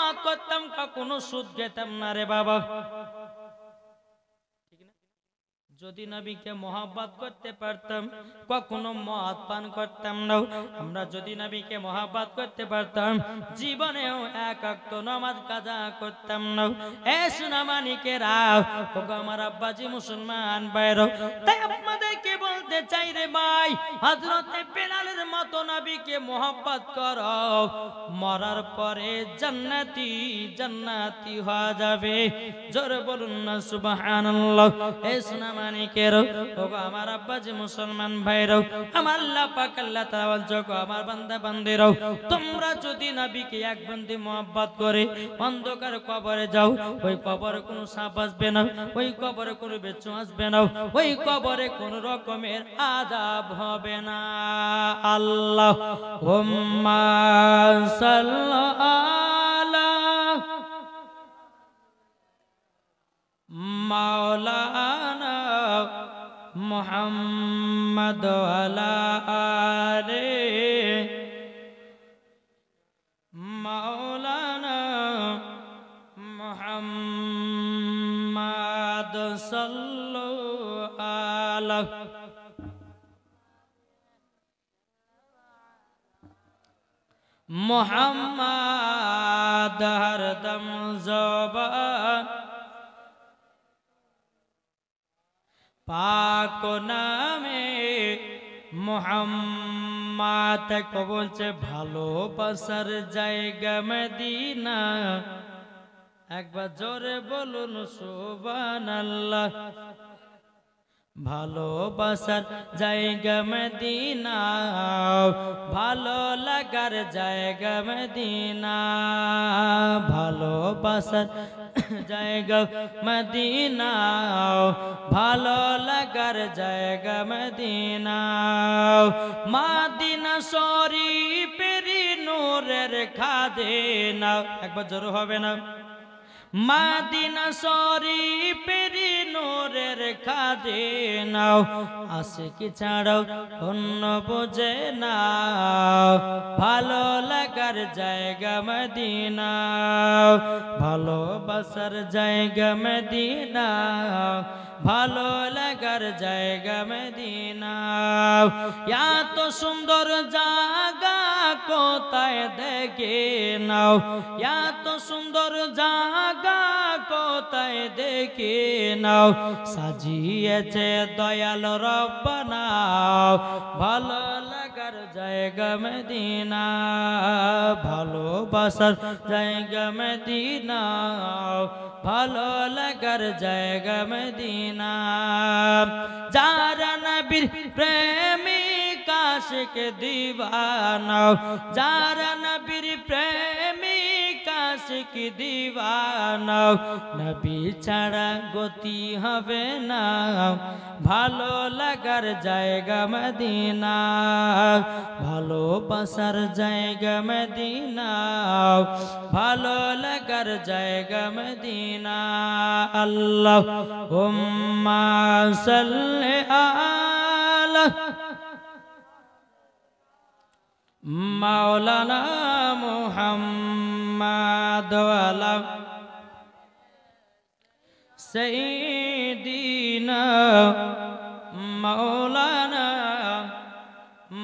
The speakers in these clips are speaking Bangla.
মহব্বত করতাম, কখনো সুদ খেতাম না রে বাবা। যদি নবীকে মহব্বত করতে পারতাম কখনো মদ পান করতাম না। আমরা যদি নবীকে মহব্বত করতে পারতাম জীবনেও এক ওয়াক্ত নামাজ কাজা করতাম না। এ সোনামানিকেরা, ওগো আমার আব্বাজি মুসলমান ভাইরা, তাই আপনাদেরকে বলতে চাই রে ভাই, হযরতে বেলালের মতো নবীকে মহব্বত করো, মরার পরে জান্নাতি জান্নাতি হয়ে যাবে। জোরে বলুন না সুবহানাল্লাহ। এ সোনামানিকেরা, ওগো আমার আব্বাজি মুসলমান ভাইরা, আমার আল্লাহ পাক আল্লাহ তাআলা বলছো, আমার বান্দা বান্দিরা, তোমরা যদি নবীকে এক বন্দি মহব্বত করে অন্ধকার কবরে যাও, ওই কবরে কোনো সাপ আসবে না, ওই কবরে কোনো বিচ্ছু আসবে না, ওই কবরে কোনো রকমের আযাব হবে না। আল্লাহুম্মা সাল্লি আলা মাওলানা মুহাম্মদ ওয়ালা আলে মাওলানা মুহাম্মদ সাল্লাল্লাহু আলাইহি মুহাম্মদ হরদম জবান পাক নামে মুহাম্মদ को বলছে ভালোবাসার জায়গা মদিনা। একবার জোরে বলুন সুবহানাল্লাহ। ভালোবাসার জায়গা মদিনা, ভালো লাগার জায়গা মদিনা, ভালোবাসার জায়গা মদিনা, ভালো লাগার জায়গা মদিনা। মদিনা শরীফের নূরের খাদেনা। একবার জোরে হবে না? মদিনা শরীফের নূরের খাদেনা, আশিকি ছাড়াও অন্য বোঝে না, ভালো লাগার জায়গা মদিনা, ভালোবাসার জায়গা মদিনা, ভালো লাগার জায়গা মদিনা। এত সুন্দর জায়গা কোথায় দেখে নাও, এত সুন্দর জায়গা কোথায় দেখে নাও, সাজিয়েছে দয়াল রব্বানা, ভালো লাগার জায়গা মদিনা, ভালোবাসার জায়গা মদিনা, ভালো লাগার জায়গা মদিনা। যারা নবীর প্রেমিক আশিক দিওয়ানা, যারা নবীর প্রেমিক আশিক দিওয়ানা, নবী ছাড়া গতি হবে না, ভালো লাগার জায়গা মদিনা, ভালোবাসার জায়গা মদিনা, ভালো লাগার জায়গা মদিনা। আল্লাহুম্মা সাল্লি আলা মাওলানা মুহাম্মদ ওয়ালা সাইয়্যিদিনা মাওলানা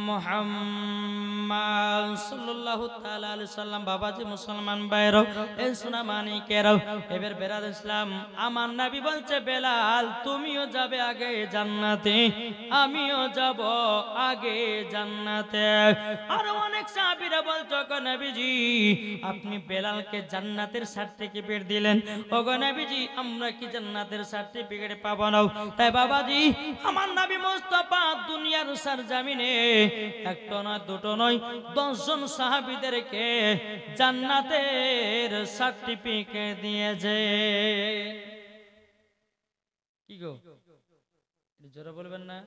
মুহাম্মদ সাল্লাল্লাহু তাআলা আলাইহি সাল্লাম। বাবাজি মুসলমান ভাইরা, এই সোনামানিকেরা, এবার বেলাল ইসলাম, আমার নবী বলছে বেলাল তুমিও যাবে আগে জান্নাতে, আমিও যাব আগে জান্নাতে। আর অনেক সাহাবীরা বলতো গো নবীজি আপনি বেলালকে জান্নাতের সার্টিফিকেট দিলেন, ওগো নবীজি আমরা কি জান্নাতের সার্টিফিকেট পাবো না? তাই বাবাজি আমার নবী মুস্তাফা দুনিয়ার সরজমিনে একটা নয় দুটো নয় 10 জন সাহাবীদেরকে জান্নাতের সার্টিফিকেট দিয়েছে। কি গো জোরে বলবেন না?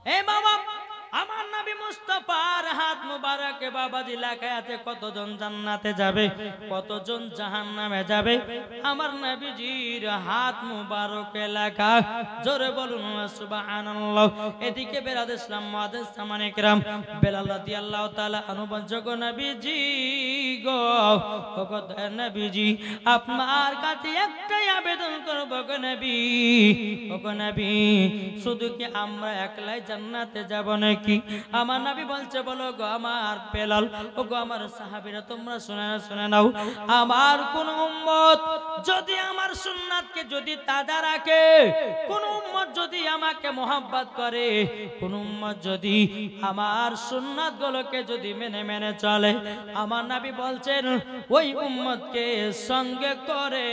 এ বাবা আমার নবী মুস্তাফার হাত মুবারকে বাবাজি লেখা আছে কতজন জান্নাতে যাবে, কতজন জাহান্নামে যাবে, আমার নবীজির হাত মুবারকে লেখা। জোরে বলুন সুবহানাল্লাহ। এদিকে বেলাল ইসলাম মুআদ্দিস সামানে کرام বেলাল রাদিয়াল্লাহু তাআলা আনহু বলছো গো নবীজি গো ওগো দয়ার নবীজি আপনার কাছে একটাই আবেদন করব গো নবী, ওগো নবী শুধু কি আমরা একলাই জান্নাতে যাব নাকি? আমার নবী বলছে বলো গো আমার বেলাল, ওগো আমার সাহাবীরা তোমরা শুনে নাও, আমার কোন উম্মত যদি আমার সুন্নাতকে যদি তাজা রাখে, কোন উম্মত যদি আমাকে মোহাব্বত করে, কোন উম্মত যদি আমার সুন্নাত গুলোকে যদি মেনে মেনে চলে, আমার নবী বলছেন ওই উম্মতকে সঙ্গে করে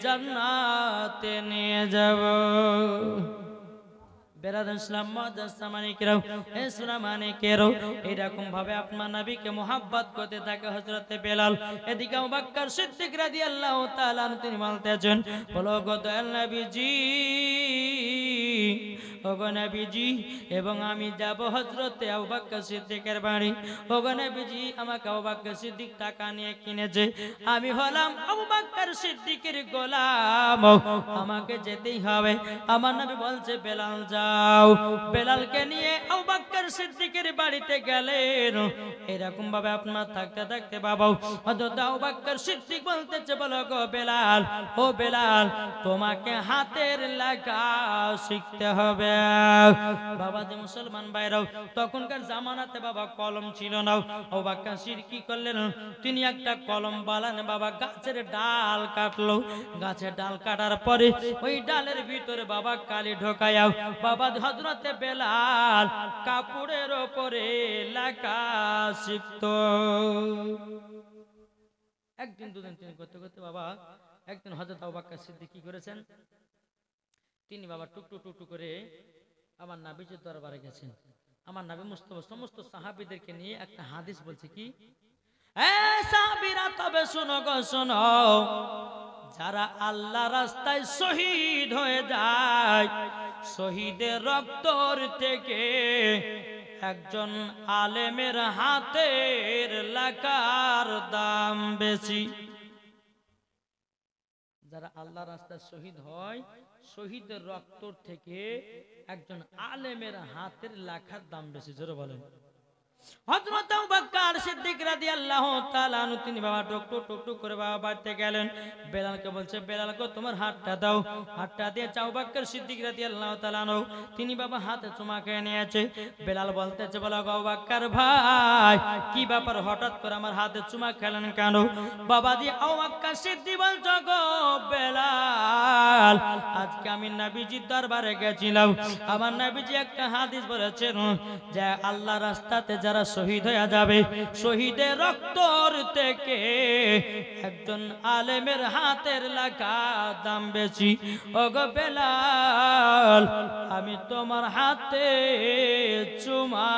জান্নাতে নিয়ে যাব। এরকম ভাবে আপনার নবীকে মোহাব্বত করতে থাকে হযরতে বেলাল। এদিকে আবু বকর সিদ্দিক রাদিয়াল্লাহু তাআলা আনহু তিনি বলতেছেন বলো গো দয়াল নবীজি, ওগো নবীজি এবং আমি যাব হযরতে আবু বকর সিদ্দিকের বাড়ি। ওগো নবীজি আমাকে আবু বকর সিদ্দিক টাকা নিয়ে কিনেছে, আমি হলাম আবু বকর সিদ্দিকের গোলাম, আমাকে যেতেই হবে। আমার নবী বলছে বেলাল যাও। বেলালকে নিয়ে আবু বকর সিদ্দিকের বাড়িতে গেলেন। এরকম ভাবে আপনার থাকতে থাকতে বাবা হযরত আবু বকর সিদ্দিক বলতেছে বলো গো বেলাল, ও বেলাল তোমাকে হাতের লেখা শিখতে হবে। বাবা যে মুসলমান ভাইরাও তখনকার জামানাতে বাবা কলম ছিল না। আবু বকর সিদ্দিক কি করলেন, তিনি একটা কলম বানালেন বাবা, গাছের ডাল কাটলো। গাছের ডাল কাটার পরে ওই ডালের ভিতরে বাবা কালি ঢোকায়া বাবা হযরতে বেলাল কাপড়ের উপরে লেখা শিখতো। একদিন দুদিন তিনি করতে করতে বাবা একদিন হযরত আবু বকর সিদ্দিক কি করেছেন, তিনি বাবা টুকটু টুকটু করে আমার নবীজির দরবারে গেছেন। আমার নবী মুস্তাফা সমস্ত সাহাবীদেরকে নিয়ে একটা হাদিস বলছে কি, এ সাহাবীরা তবে শোনো গো শোনো, যারা আল্লাহ রাস্তায় শহীদ হয়ে যায়, শহীদের রক্তর থেকে একজন আলেমের হাতের লেখার দাম বেশি। যারা আল্লাহ রাস্তায় শহীদ হয়, শহীদের রক্তর থেকে একজন আলেমের হাতের লেখার দাম বেশি। জোরে বলেন। হযরত আবু বকর সিদ্দিক রাদিয়াল্লাহু তাআলা আনহু তিনি বাবা টুকটুক করে বাবা বাড়িতে গেলেন। বেলালকে বলছে বেলাল গো তোমার হাতটা দাও। হাতটা দিয়ে আবু বকর সিদ্দিক রাদিয়াল্লাহু তাআলা আনহু তিনি বাবা হাতে চুমা খেয়ে নিয়েছে। বেলাল বলতেছে বলো গো আবু বকর ভাই কি ব্যাপার, হঠাৎ করে আমার হাতে চুমা খেলেন কেন? বাবা দিয়ে আবু বকর সিদ্দিক বলছো গো বেলাল, আজকে আমি নবীজির দরবারে গেছিলাম, আমার নবীজি একটা হাদিস বলেছেন যে আল্লাহ রাস্তাতে যারা শহীদ হয়ে যাবে, শহীদের রক্তর থেকে একজন আলেমের হাতের লেখা দাম বেশি। ওগো বেলাল আমি তোমার হাতে চুমা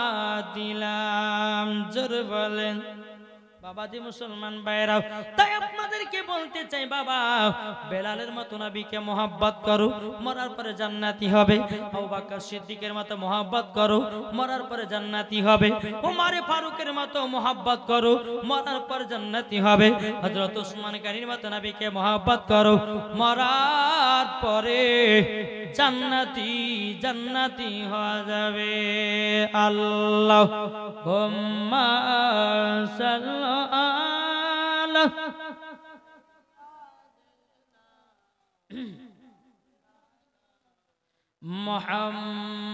দিলাম। জোরে বলেন। বাবাজি মুসলমান ভাইরা, তাই আপনাদেরকে বলতে চাই বাবা বেলালের মতো নবীকে মোহাব্বত করো, মরার পরে জান্নাতি হবে। আবু বকর সিদ্দিকের মতো মোহাব্বত করো, মরার পরে জান্নাতি হবে। ওমর ফারুকের মতো মোহাব্বত করো, মরার পরে জান্নাতি হবে। হযরত ওসমান গনির মতো নবীকে মোহাব্বত করো, মরার পরে জান্নাতি জান্নাতি হয়ে যাবে। আল্লাহুম্মা সাল্লি আলা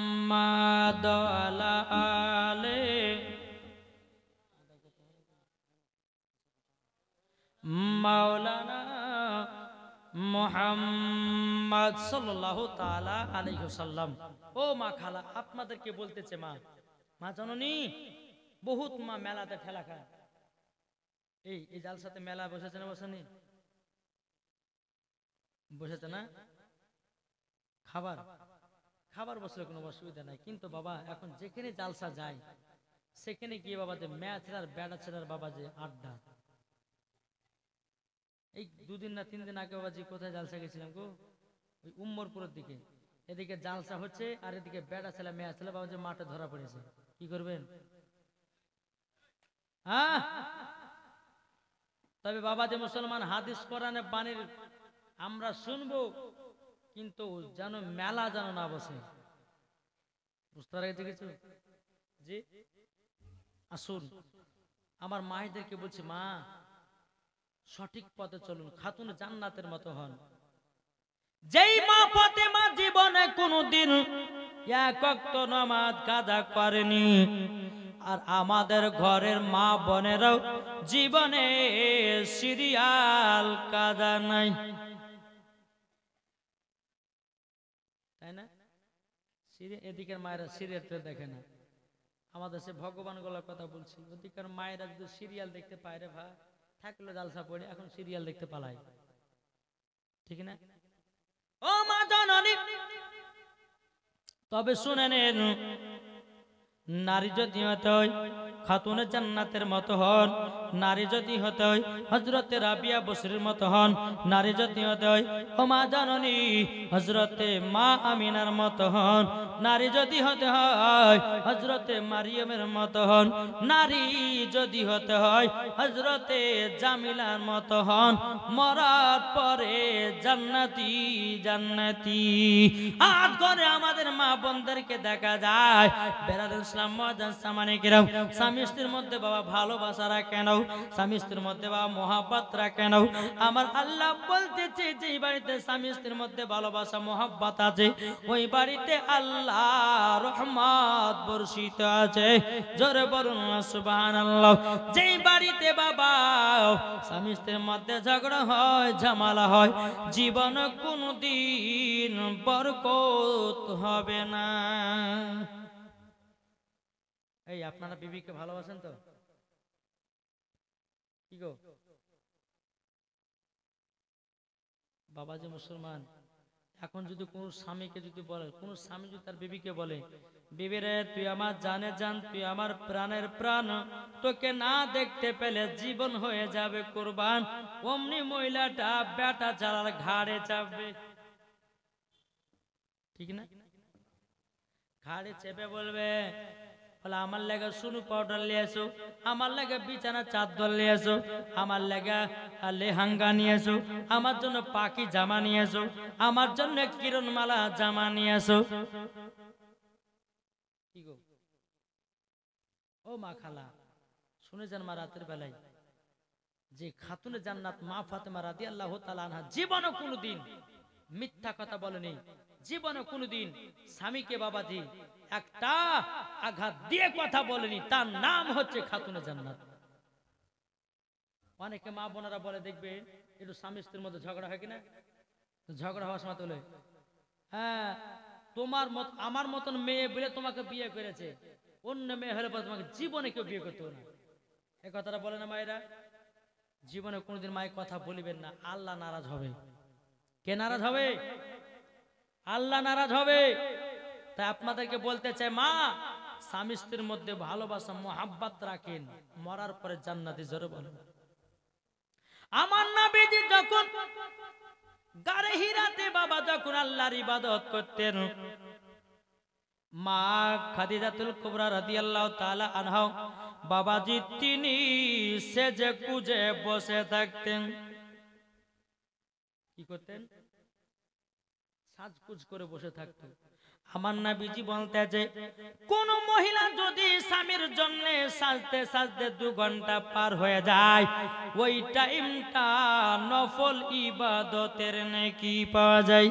মুহাম্মাদ ওয়া আলি মাওলানা মুহাম্মদ সাল্লাল্লাহু তাআলা আলাইহি ওয়াসাল্লাম। ও মা খালা আপনাদেরকে বলতেছে মা, মা জননী বহুত মা মেলাতে ঠেলা খায়। এই জালসাতে মেলা বসেছে না বসেনি? বসেছে না? খাবার খাবার বসলে কোনো অসুবিধা নাই, কিন্তু বাবা এখন যেখানে জালসা যায় সেখানে গিয়ে বাবা যে ম্যাচ আর ব্যাটা ছেড়ার বাবা যে আড্ডা। এই দুদিন না 3 দিন আগে বাবাজি কোথায় জালসা গেছিলাম গো, ওই উম্মরপুরের দিকে। এদিকে জালসা হচ্ছে আর এদিকে ব্যাটা ছেলে মেয়া ছেলে বাবা যে মাঠে ধরা পড়েছে। কি করবেন? তবে বাবা যে মুসলমান হাদিস কোরআনে বাণীর আমরা শুনবো, কিন্তু যেন মেলা যেন না বসে। বুঝতে পারছি কিছু? জি আসুন, আমার মায়েদেরকে বলছি মা সঠিক পথে চলুন, খাতুন জান্নাতের মতো হন। যেই মা ফাতেমা জীবনে কোনোদিন এক ওয়াক্ত নামাজ কাজা করেনি, আর আমাদের ঘরের মা বোনেরাও জীবনে সিরিয়াল কাজা নাই, তাই না? এদিকের মায়েরা সিরিয়াল দেখে না, আমাদের সে ভগবান গুলোর কথা বলছি, ওদিকের মায়েরা যদি সিরিয়াল দেখতে পায় রে ভাই, থাকলে জালসা পড়ে, এখন সিরিয়াল দেখতে পালায়, ঠিক না? ও মা জননী, তবে শুনে নেন, নারী যদি হতে হয় খাতুনে জান্নাতের মতো হন, নারী যদি হতে হয় হযরতে রাবিয়া বসরির মতো হন, নারী যদি হতে হয় ও মা জননী হযরতে মা আমিনার মতো হন, নারী যদি হতে হয় হযরতে মারিয়ামের মতো হন, নারী যদি হতে হয় হযরতে জামিলার মতো হন, মরার পরে জান্নাতি জান্নাতি। আজ করে আমাদের মা বোনদেরকে দেখা যায়, বেরাদুল ইসলাম মুআজ্জাজ সামানে কিরাম, স্বামী স্ত্রীর মধ্যে বাবা ভালোবাসা রাখে নাও, স্বামী স্ত্রীর মধ্যে বাবা মহব্বত রাখে নাও। আমার আল্লাহ বলতেছে, যে বাড়িতে স্বামী স্ত্রীর মধ্যে ভালোবাসা মহব্বত আছে, ওই বাড়িতে আল্লাহ রহমত বর্ষিত আছে। জোরে বলুন সুবহানাল্লাহ। যেই বাড়িতে বাবা স্বামী স্ত্রীর মধ্যে ঝগড়া হয়, ঝামেলা হয়, জীবন কোনদিন বরকত হবে না। এই আপনারা বিবিকে ভালোবাসেন তো? কি গো বাবা যে মুসলমান, এখন যদি কোন স্বামীকে যদি বলে, কোন স্বামী যদি তার বিবিকে বলে, বিবিরে তুই আমার জানে জান, তুই আমার প্রাণের প্রাণ, তোকে না দেখতে পেলে জীবন হয়ে যাবে কুরবান, অমনি মহিলাটা বেটা চালার ঘাড়ে চাপবে, ঠিক না? ঘাড়ে চেপে বলবে, বলে আমার লেগে সুনু পাউডার নিয়ে আসো, আমার লেগে বিছানা চাদর নিয়ে আসো, আমার লেগে লেহাঙ্গা নিয়ে আসো, আমার জন্য পাখি জামা নিয়ে আসো, আমার জন্য কিরণমালা জামা নিয়ে আসো। কি গো ও মা খালা, শুনে যান মা, রাতের বেলায় যে খাতুনে জান্নাত মা ফাতেমা রাদিয়াল্লাহু তাআলা আনহা জীবনে কোনোদিন মিথ্যা কথা বলেনি, জীবনে কোনোদিন স্বামীকে বাবাজি একটা আঘাত দিয়ে কথা বলেনি, তার নাম হচ্ছে খাতুনে জান্নাত। অনেকে মা বোনেরা বলে, দেখবে একটু স্বামী স্ত্রীর মধ্যে ঝগড়া হয় কিনা, ঝগড়া হওয়ার সময় বলে, হ্যাঁ তোমার মত আমার মতন মেয়ে বলে তোমাকে বিয়ে করেছে, অন্য মেয়ে হলে তোমাকে জীবনে কেউ বিয়ে করতে না, এই কথাটা বলে না মায়েরা? জীবনে কোনোদিন মায়ের কথা বলিবেন না, আল্লাহ নারাজ হবে। কে নারাজ হবে? আল্লাহ নারাজ হবে। তাই আপনাদেরকে বলতে চাই, মা স্বামী স্ত্রীর মধ্যে ভালোবাসা মোহাব্বত রাখেন, মরার পরে জান্নাতি। জোরে বলেন। আমার নবীজি যখন গারে হিরাতে বাবা যখন আল্লাহর ইবাদত করতেন, মা খাদিজাতুল কুবরা রাদিয়াল্লাহু তাআলা আনহা বাবাজি তিনি সেজে কুজে বসে থাকতেন। কি করতেন? সাজকুজ করে বসে থাকতেন। আমার নবীজি বলতে যে কোন মহিলা যদি স্বামীর জন্য সাজতে সাজতে 2 ঘন্টা পার হয়ে যায়, ওই টাইমটা নফল ইবাদতের নেকি পাওয়া যায়।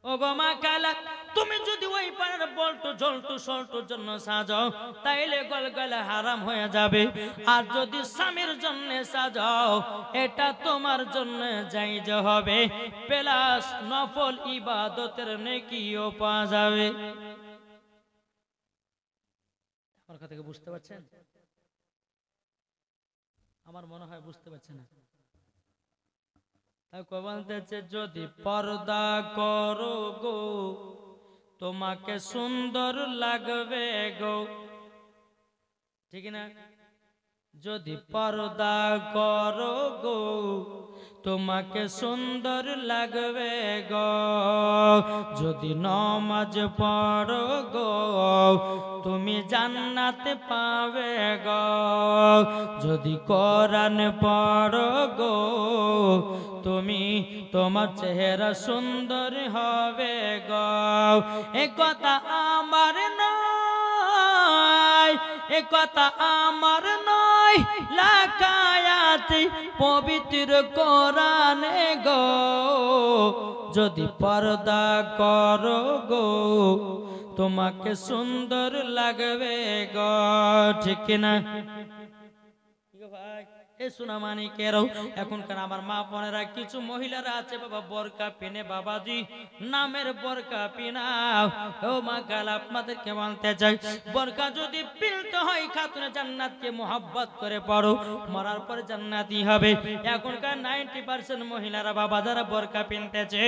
ও গো মা কালা, তুমি যদি ওই পারের বল্টু জল্টু সল্টুর জন্য সাজাও, তাইলে গলগলে হারাম হয়ে যাবে। আর যদি স্বামীর জন্য সাজাও, এটা তোমার জন্য জায়েজ হবে, প্লাস নফল ইবাদতের নেকিও পাওয়া যাবে। আমার কথা কি বুঝতে পারছেন? আমার মনে হয় বুঝতে পারছেন না। বলতেছে যদি পর্দা করো গো, তোমাকে সুন্দর লাগবে গো, ঠিক না? যদি পর্দা করো গো, তোমাকে সুন্দর লাগবে গো, যদি নামাজ পড়ো গো, তুমি জান্নাত পাবে গো, যদি কোরআন পড়ো গো, তুমি তোমার চেহারা সুন্দর হবে গো। এ কথা আমার নয়, এ কথা আমার নয়, লাকায়াতে পবিত্র কোরআনে গো, যদি পর্দা করো গো তোমাকে সুন্দর লাগবে গো, ঠিক কিনা? ভাই এ সোনামানিকেরাও এখনকার আমার মা বোনেরা কিছু মহিলারা আছে বাবা বোরকা পিনে, বাবাজি নামের বোরকা পিনাও। ও মা গাল আপনাদেরকে বলতে চাই, বোরকা যদি পিনতে হয় খাতুনে জান্নাতকে মোহাব্বত করে পড়ো, মরার পর জান্নাতি হবে। এখনকার 90% মহিলারা বাবা যারা বোরকা পিনতেছে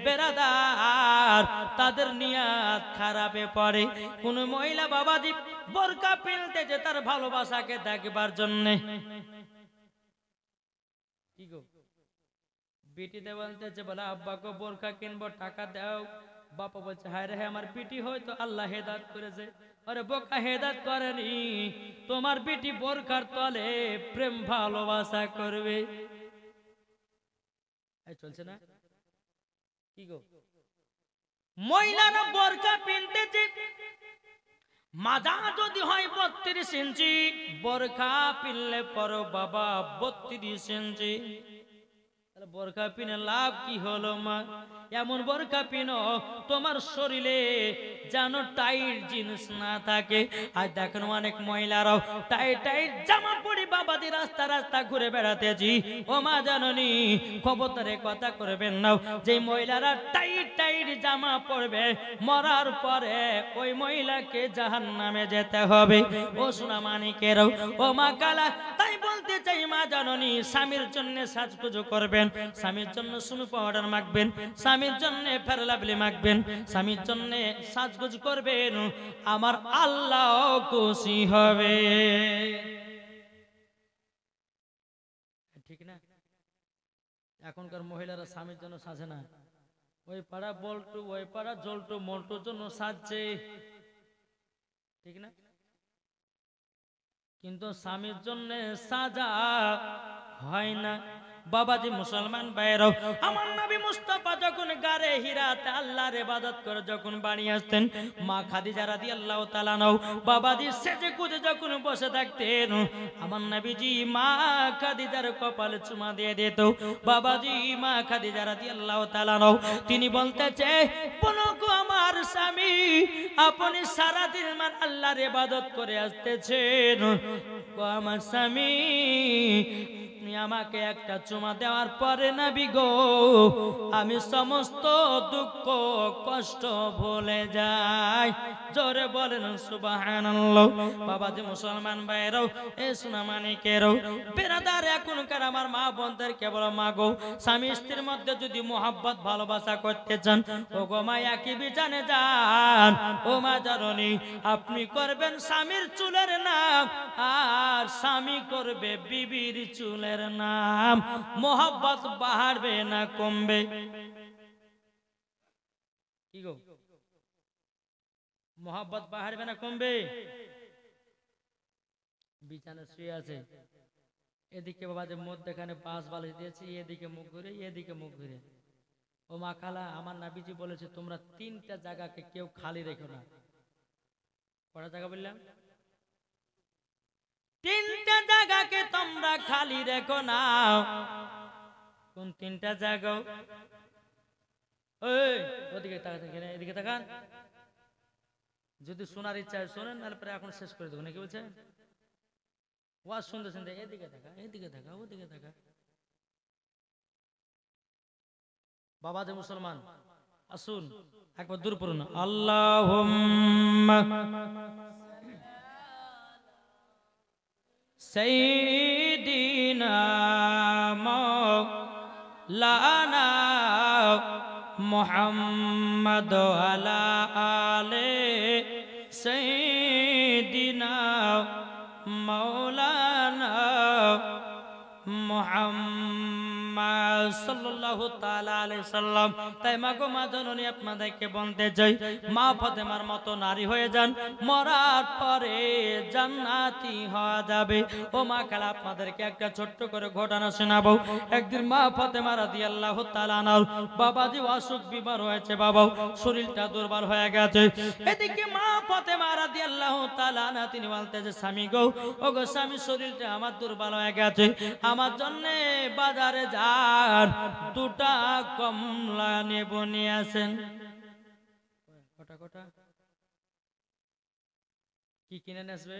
বেরাদার, তাদের নিয়াত খারাপে পড়ে। কোন মহিলা বাবাজি বোরকা পিনতেছে তার ভালোবাসাকে দেখবার জন্যে, কি গো বেটিতে বলতেছে বলে আব্বাকে বোরকা কিনবো টাকা দাও, বাবা বলছে হায় রে আমার বেটি হয়তো আল্লাহ হেদায়েত করেছে। আরে বোকা হেদায়েত করেনি, তোমার বেটি বোরকার তলে প্রেম ভালোবাসা করবে। চলছে না কি গো? মহিলারা বোরকা পিনতেছে, মাজা যদি হয় 32 ইঞ্চি, বোরকা পিনলে পরো বাবা 32 ইঞ্চি। তাহলে বোরকা পিনে লাভ কি হলো মা? এমন বোরকা পিনো তোমার শরীরে যেন টাইট জিনিস না থাকে। আর দেখেন অনেক মহিলারাও টাইট টাইট জামা পরে বাবাদি রাস্তা রাস্তা ঘুরে বেড়াতেছি। ও মা জাননি খবরদারে কথা করবেন না, যে মহিলারা টাইট টাইট জামা পরবে মরার পরে ওই মহিলাকে জাহান্নামে যেতে হবে। ও সোনা মানিকেরাও, ও মা কালা, তাই বলতে চাই মা জাননি স্বামীর জন্য সাজগুজু করবেন, স্বামীর জন্য সুনু পাউডার মাখবেন, স্বামীর জন্য ফেরলাবলি মাখবেন, স্বামীর জন্য সাজগুজ করবেন, আমার আল্লাহ খুশি হবে, ঠিক না? এখনকার মহিলারা স্বামীর জন্য সাজে না, ওই পাড়া বল্টু ওই পাড়া জল্টু মল্টুর জন্য সাজছে, ঠিক না? কিন্তু স্বামীর জন্য সাজা হয় না। বাবাজি মুসলমান ভাইরাও, আমার নবী মুস্তাফা যখন গারে হিরাতে আল্লাহর ইবাদত করে যখন বাড়ি আসতেন, মা খাদিজা রাদিয়াল্লাহু তাআলা নাও বাবাজি সেজে কুজে যখন বসে থাকতেন, আমার নবীজি মা খাদিজার কপালে চুমা দিয়ে দিত। বাবাজি মা খাদিজা রাদিয়াল্লাহু তাআলা নাও তিনি বলতেছে, বলো গো আমার স্বামী, আপনি সারা দিন মান আল্লাহর ইবাদত করে আসতেছেন, গো আমার স্বামী আমাকে একটা চুমা দেওয়ার পরে নবী গো আমি সমস্ত দুঃখ কষ্ট ভুলে যাই। জোরে বলেন সুবহানাল্লাহ। বাবাজি মুসলমান ভাইরাও, এ সোনা মানিকেরাও, বেরাদার এখনকার আমার মা বোনদেরকে বলো, মা গো স্বামী স্ত্রীর মধ্যে যদি মোহাব্বত ভালোবাসা করতে চান, ও গো মা একই বিছানে যান। ও মা জাননি আপনি করবেন স্বামীর চুলের নাম, আর স্বামী করবে বিবির চুলের নাম, মোহাব্বত বাড়বে না কমবে? কি গো মোহাব্বত বাড়বে না কমবে? বিছানা শুয়ে আছে, এদিকে বাবা যে মধ্যখানে পাঁচ বালিশ দিয়েছি, এদিকে মুখ ঘুরে এদিকে মুখ ঘুরে। ও মা খালা, আমার নবীজি বলেছে তোমরা 3টা জায়গাকে কেউ খালি রেখো না। কটা জায়গা বললাম? 3টা জায়গাকে তোমরা খালি রেখো না। কোন 3টা জায়গা? ওই ওদিকে তাকান, এদিকে তাকান। যদি শোনার ইচ্ছা শোনেন, নাহলে পরে এখন শেষ করে দেবো নাকি বলছে? ওয়াজ শুনতে শুনতে এদিকে দেখা এদিকে দেখা ওদিকে দেখা। বাবা যে মুসলমান আসুন একবার দূর পড়ুন, আল্লাহুম্মা সাইয়্যিদিনা মাওলানা মুহাম্মদ আলা আলে সাইয়্যিদিনা মাওলানা মুহাম্মদ মুহাম্মদ সাল্লাল্লাহু তাআলা আলাইহি সাল্লাম। তাই মাগো মা জননী আপনাদেরকে বলতে চাই, মা ফাতেমার মতো নারী হয়ে যান, মরার পরে জান্নাতি হওয়া যাবে। ও মা খালা, আপনাদেরকে একটা ছোট্ট করে ঘটনা শোনাবো। একদিন মা ফাতেমা রাদিয়াল্লাহু তাআলা আনহার বাবাজি অসুখ বিমার হয়েছে, বাবা শরীরটা দুর্বল হয়ে গেছে। এদিকে মা ফাতেমা রাদিয়াল্লাহু তাআলা আনহা তিনি বলতেছে, স্বামী গো, ও গো স্বামী, শরীরটা আমার দুর্বল হয়ে গেছে, আমার জন্য বাজারে যান, দুটা কমলা নেবো নিয়ে আসেন। কটা কটা কি কিনে আসবে?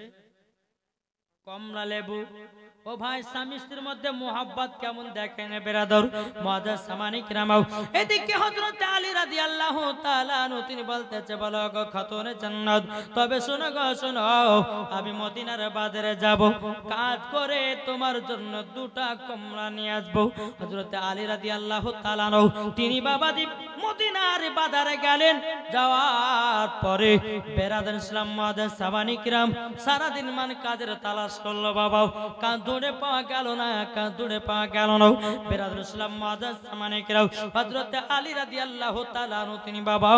কমলা লেবু। ও ভাই, স্বামী স্ত্রীর মধ্যে মোহাব্বত কেমন দেখেন বেরাদর মুআজ্জাজ সামানি কিরামাও। এদিকে হযরত আলী রাদিয়াল্লাহু তাআলা আনহু তিনি বলতেছে, বলো গো খাতুনে জান্নাত, তবে শোনো গো শোনো, আমি মদিনার বাজারে যাব, কাজ করে তোমার জন্য দুটা কমলা নিয়ে আসবো। হযরত আলী রাদিয়াল্লাহু তাআলা আনহু তিনি বাবাজি মদিনার বাজারে গেলেন। যাওয়ার পরে বেরাদর ইসলাম মুআজ্জাজ সামানি কিরাম সারা দিন মান কাজের তালাশ করলো বাবা, কাজ দৌড়ে পাওয়া গেল না, কাজ দৌড়ে পাওয়া গেল না। বেরাদর ইসলাম মুআজ্জাজ সামানি কিরাম হযরত আলী রাদিয়াল্লাহু তাআলা আনহু তিনি বাবা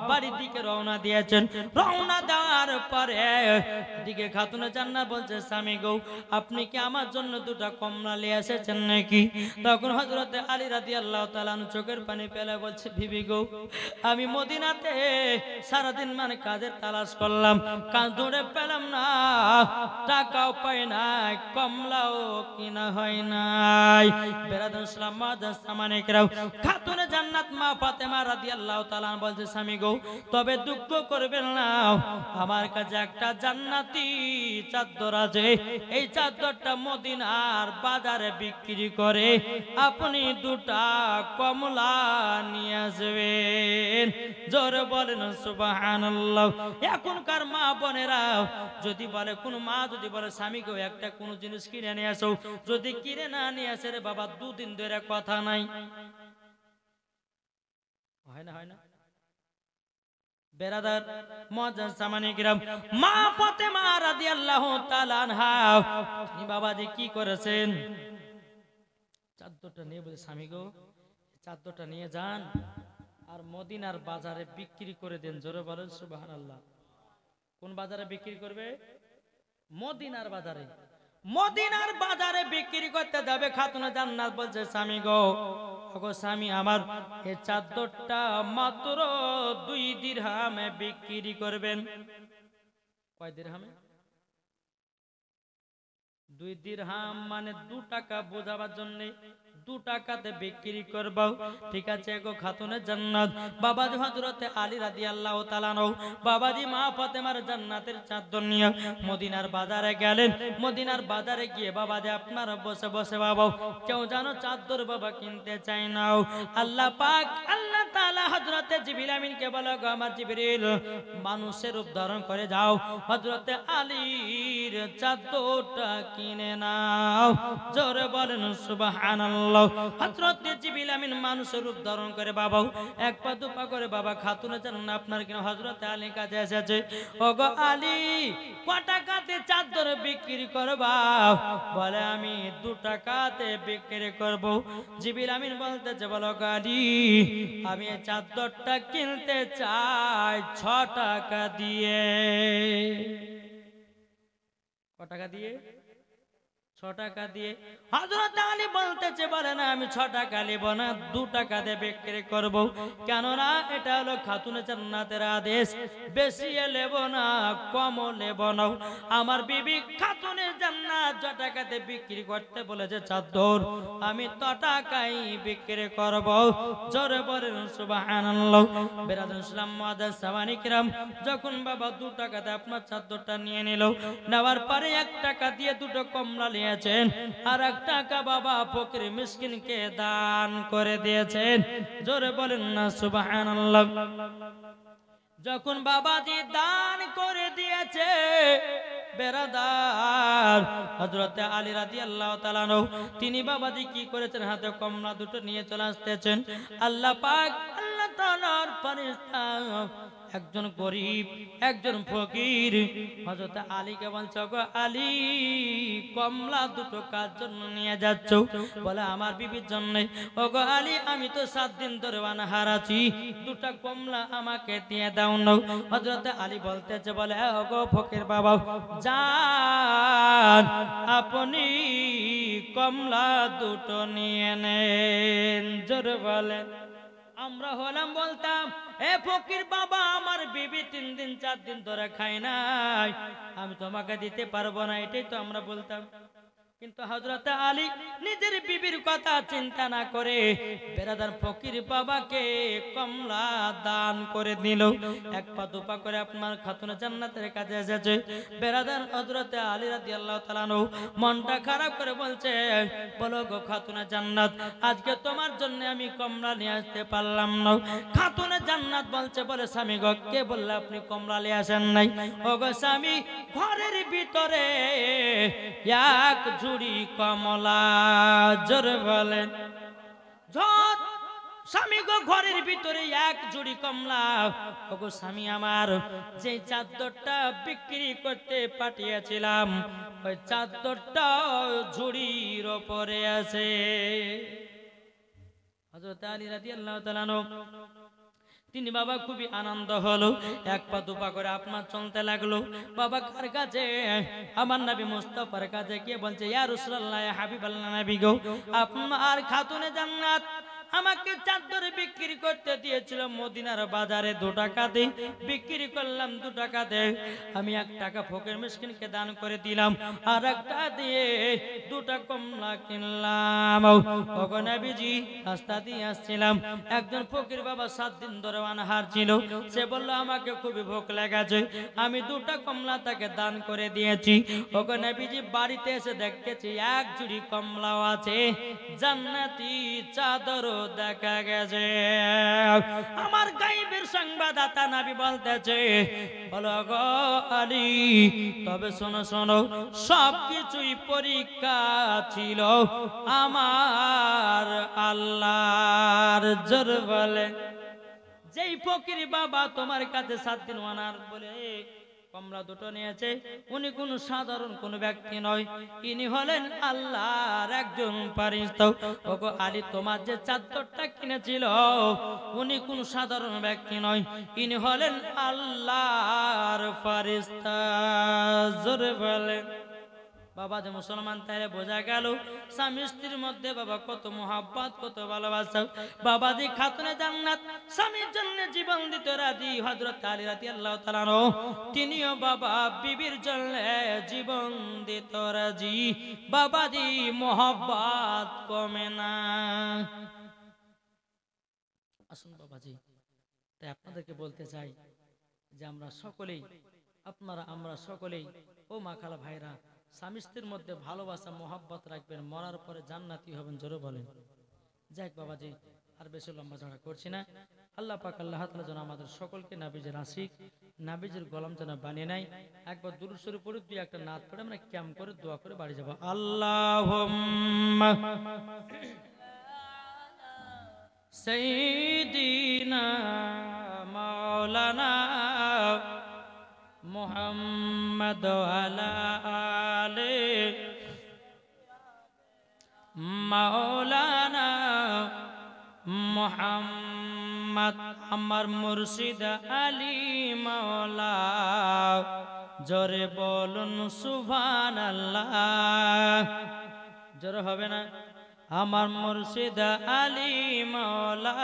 বাড়ির দিকে রওনা দিয়েছেন। রওনা দেওয়ার পরে দিকে খাতুনে জান্নাত বলছে, স্বামী গো, আপনি কি আমার জন্য দুটা কমলা নিয়ে এসেছেন নাকি? তখন হযরত আলী রাদিয়াল্লাহু তাআলা আনহু চোখের পানি ফেলে বলছে, বিবি গো, আমি মদিনাতে সারাদিন মানে কাজের তালাশ করলাম, কাজ দৌড়ে পেলাম না, টাকাও পাই নাই, কমলাও কিনা হয় নাই। বেরাদর ইসলাম মুআজ্জাজ সামানি কিরাম খাতুনে জান্নাত মা ফাতেমা রাদিয়াল্লাহু তাআলা বলছে, স্বামী গো, তবে দুঃখ করবেন না, আমার কাছে একটা জান্নাতি চাদর আছে, এই চাদরটা মদিনার বাজারে বিক্রি করে আপনি দুটা কমলা নিয়ে আসবেন। জোরে বলেন সুবহানাল্লাহ। এখনকার মা বোনেরা যদি বলে, কোন মা যদি বলে স্বামীকে একটা কোন জিনিস কিনে নিয়ে আসো, যদি কিনে না নিয়ে আসে রে বাবা, দুদিন ধরে কথা নাই, হয় না হয় না? বেরাদার মুআজ্জাজ সামানি কিরাম মা ফাতেমা রাদিয়াল্লাহু তাআলা আনহা তিনি বাবাজি কি করেছেন, চাদরটা নিয়ে বলে, স্বামী গো, চাদরটা নিয়ে যান আর মদিনার বাজারে বিক্রি করে দেন। জোরে বলেন সুবহানাল্লাহ। কোন বাজারে বিক্রি করবে? মদিনার বাজারে। মদিনার বাজারে বিক্রি করতে যাবে খাতুনে জান্নাত বলছে, স্বামী গো, ওগো স্বামী আমার, এই চাদরটা মাত্র 2 দিরহামে বিক্রি করবেন। কয় দিরহামে? 2 দিরহাম মানে 2 টাকা বোঝাবার জন্য 2 টাকাতে বিক্রি করব। ঠিক আছে গো খাতুনে জান্নাত বাবাজি হযরত আলী রাদিয়াল্লাহু তাআলা আনহু বাবাজি মা ফাতেমার জান্নাতের চাদর নিয়ে মদিনার বাজারে গেলেন। মদিনার বাজারে গিয়ে বাবাজি আপনারা বসে বসে বাবা কেউ জানো চাদর বাবা কিনতে চায় না। আল্লাহ পাক আল্লাহ তাআলা হযরত জিবরিল আমিনকে বলে, গো আমার জিবরিল, মানুষের রূপ ধারণ করে যাও, হযরত আলীর চাদরটা কিনে নাও। জোরে বলেন সুবহানাল্লাহ। হযরত জিবরিল আমিন মানুষের রূপ ধারণ করে বাবা এক পা দুপা করে বাবা খাতুনে জান্নাত আপনার কিনা হযরত আলীর কাছে এসেছে। ওগো আলী, কত টাকাতে চাদর বিক্রি করবা? বলে আমি 2 টাকাতে বিক্রি করব। জিবরিল আমিন বলতেছে, বলো গো আলী, আমি এই চাদরটা কিনতে চাই 6 টাকা দিয়ে। কত টাকা দিয়ে? 6 টাকা দিয়ে। হযরত আলী বলতেছে, বলে না আমি 6 টাকা নেব না, 2 টাকা দিয়ে বিক্রি করব। কেননা এটা হলো খাতুনে জান্নাতের আদেশ, বেশি নেব না, কম নেব না। আমার বিবি খাতুনে জান্নাত 6 টাকাতে বিক্রি করতে বলেছে চাদর, আমি তো টাকাই বিক্রি করব। জোরে বলেন সুবহানাল্লাহ। বেরাদর ইসলাম মুআজ্জাজ সাওয়ানি কিরাম যখন বাবা 2 টাকাতে আপনার চাদরটা নিয়ে নিল, নেওয়ার পরে 1 টাকা দিয়ে 2টো কমলা নিয়েছেন, আর 1 টাকা বাবা ফকির মিসকিনকে দান করে দিয়েছেন। জোরে বলেন না সুবহানাল্লাহ। যখন বাবাজি দান করে দিয়েছে বেরাদার হযরত আলী রাদিয়াল্লাহু তাআলা আনহু তিনি বাবাজি কি করেছেন, হাতে কমলা 2টো নিয়ে চলে আসতেছেন। আল্লাহ পাক আল্লাহ তাআলার ফেরেশতা একজন গরিব একজন ফকির হযরত আলীকে বলছে গো আলী কমলা দুটো কার জন্য নিয়ে যাচ্ছ বলে আমার বিবির জন্য ওগো আলী আমি তো 7 দিন ধরে অনাহার আছি দুটো কমলা আমাকে দিয়ে দাও না হযরত আলী বলতেছে বলে ওগো ফকির বাবা যান আপনি কমলা দুটো নিয়ে নেন জোরে বলেন আমরা হলাম বলতাম এ ফকির বাবা আমার বিবি 3 দিন 4 দিন ধরে খায় নাই আমি তোমাকে দিতে পারবো না এটাই তো আমরা বলতাম কিন্তু হযরত আলী নিজের বিবির কথা চিন্তা না করে বেরাদার ফকির বাবাকে কমলা দান করে দিল এক পা দুপা করে আপনার খাতুনে জান্নাতের কাছে এসেছে বেরাদার হযরত আলী রাদিয়াল্লাহু তাআলা আনহু মনটা খারাপ করে বলছে বলো গো খাতুনে জান্নাত আজকে তোমার জন্য আমি কমলা নিয়ে আসতে পারলাম না খাতুনে জান্নাত বলছে বলে স্বামী গো কে বললে আপনি কমলা নিয়ে আসেন নাই ওগো স্বামী ঘরের ভিতরে এক ঝুড়ি কমলা জোরে বলেন ঝড় স্বামী গো ঘরের ভিতরে এক ঝুড়ি কমলা ওগো স্বামী আমার যে চাদরটা বিক্রি করতে পাঠিয়েছিলাম ওই চাদরটা ঝুড়ির উপরে আছে হযরত আলী রাদিয়াল্লাহু তাআলা আনহু তিনি বাবা খুবই আনন্দ হলো এক পা দুপা করে আপনার চলতে লাগলো বাবা কার কাছে আমার নবী মুস্তাফার কাছে গিয়ে বলছে ইয়া রাসূলুল্লাহ ইয়া হাবিবাল্লাহ নবী গো আপনার খাতুনে জান্নাত আমাকে চাদর বিক্রি করতে দিয়েছিল মদিনার বাজারে 2 টাকাতে বিক্রি করলাম 2 টাকাতে আমি 1 টাকা ফকির মিসকিনকে দান করে দিলাম আর একটা দিয়ে 2টা কমলা কিনলাম ওগো নবীজি রাস্তা দিয়ে আসছিলাম একজন ফকির বাবা 7 দিন ধরে অনাহার ছিল সে বলল আমাকে খুবই ভোক লেগেছে আমি 2টা কমলা তাকে দান করে দিয়েছি ওগো নবীজি বাড়িতে এসে দেখতেছি এক ঝুড়ি কমলাও আছে জান্নাতি চাদর দেখা গেছে আমার গায়েবের সংবাদদাতা নবী বলতেছে বলো গো আলী তবে শোনো শোনো সবকিছুই পরীক্ষা ছিল আমার আল্লাহর জোর বলে যেই ফকির বাবা তোমার কাছে 7 দিন অনার বলে কমলা দুটো নিয়েছে উনি কোন সাধারণ কোন ব্যক্তি নয় ইনি হলেন আল্লাহর একজন ফেরেশতা ওগো আলী তোমার যে চাদরটা কিনেছিল উনি কোন সাধারণ ব্যক্তি নয় ইনি হলেন আল্লাহর ফেরেশতা জোরে বলেন বাবা যে মুসলমান তাইলে বোঝা গেল স্বামী স্ত্রীর মধ্যে বাবা কত মোহাব্বত কত ভালোবাসা বাবা জি খাতুনে জান্নাত স্বামীর জন্য জীবন দিতে রাজি হযরত আলী রাদিয়াল্লাহু তাআলা আনহু তিনিও বাবা বিবির জন্য জীবন দিতে রাজি বাবা জি মোহাব্বত কমে না আসুন বাবা জি তাই আপনাদেরকে বলতে চাই যে আমরা সকলেই আমরা সকলেই ও মা খালা ভাইরা স্বামী স্ত্রীর মধ্যে ভালোবাসা মোহাব্বত রাখবেন মরার পরে জান্নাতি হবেন জোরে বলেন যাক বাবাজি আর বেশি লম্বা ঝগড়া করছি না আল্লাহ পাক আল্লাহ তাআলা যেন আমাদের সকলকে নবীজির আশিক নবীজির গোলাম যেন বানিয়ে নেয় একবার দুরূদ শরীফ পড়ে দুই একটা নাত পড়ে আমরা ক্যাম করে দোয়া করে বাড়ি যাব আল্লাহুম্মা সাইয়্যিদিনা মাওলানা মুহাম্মদ আলা আলে মাওলানা মুহাম্মদ আমার মুর্শিদ আলী মাওলা জোরে বলুন সুবহানাল্লাহ জোরে হবে না আমার মুর্শিদ আলী মাওলা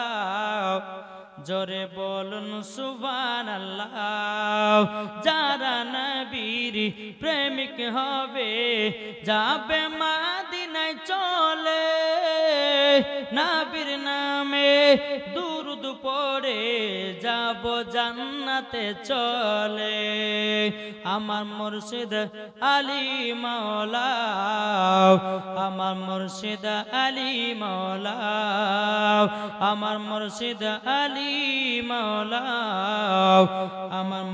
জোরে বলুন সুবহানাল্লাহ যারা নবীর প্রেমিক হবে যাবে মদিনায় চলে নবীর নামে দুরূদ পড়ে যাব জান্নাতে চলে আমার মুর্শিদ আলী মাওলা আমার মুর্শিদ আলী মাওলা আমার মুর্শিদ আলী মাওলা আমার